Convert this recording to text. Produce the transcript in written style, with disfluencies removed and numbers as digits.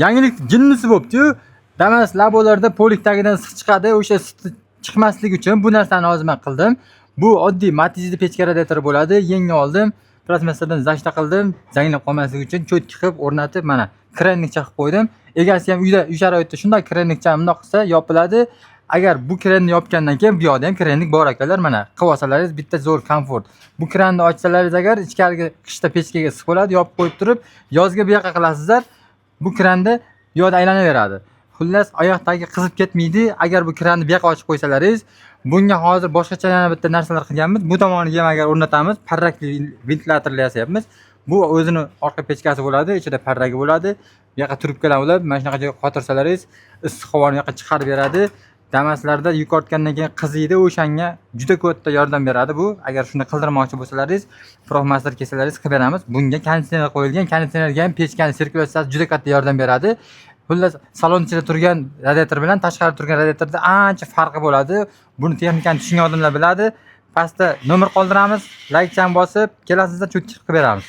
yangilik jinnisi bo'pti-yu. Damas labolarda polik tagidan issiq chiqadi. O'sha issiq chiqmasligi uchun bu narsani hozir men qildim. Bu oddiy matizli pechka radiator bo'ladi. Yangi oldim. Plasmastadan zashta qildim. Zanglab qolmasligi uchun cho'tki qilib o'rnatib mana krannikcha qilib qo'ydim. Egasi ham uyda, uy sharoitida shunday krannikcha bundoq qilsa yopiladi. Agar bu kranni yopgandan keyin bu yoqda ham krannik bor akalar, mana qilib olsalaringiz bitta zo'r komfort. Bu kranni ochsalaringiz agar ichkarigi qishda pechkaga issiq bo'ladi, yopib qo'yib turib, yozga bu yoqqa qilasizlar. Bu kranda bu yoqda aylanaveradi. Xullas, oyoqdagi qizib ketmaydi. Agar bu kranni bu yoqqa ochib qo'ysalaringiz, bunga hozir boshqacha yana bitta narsalar qilganmiz. Bu tomoniga ham agar o'rnatamiz, parrakli ventilyatorlar yasayapmiz. Bu o'zini orqa pechkasi bo'ladi, ichida parragi bo'ladi. Bu yoqqa trubkalar bo'ladi. Mana shunaqa joyga qotirsalaringiz, issiq havoni yoqqa chiqarib beradi. Damaslarda yuk ortgandan keyin qiziydi, o'shanga juda katta yordam beradi bu. Agar shuni qildirmoqchi bo'lsalaringiz, Profmaster kelsalaringiz qilib beramiz. Bunga konditsioner qo'yilgan, konditsionerga ham pechkani sirkulyatsiyasi juda katta yordam beradi. Xullas, salon ichida turgan radiator bilan tashqarida turgan radiatorda ancha farqi bo'ladi. Buni texnikani tushungan odamlar biladi. Pastda nomer qoldiramiz, like chang bosib, kelasizda cho'tki qilib beramiz.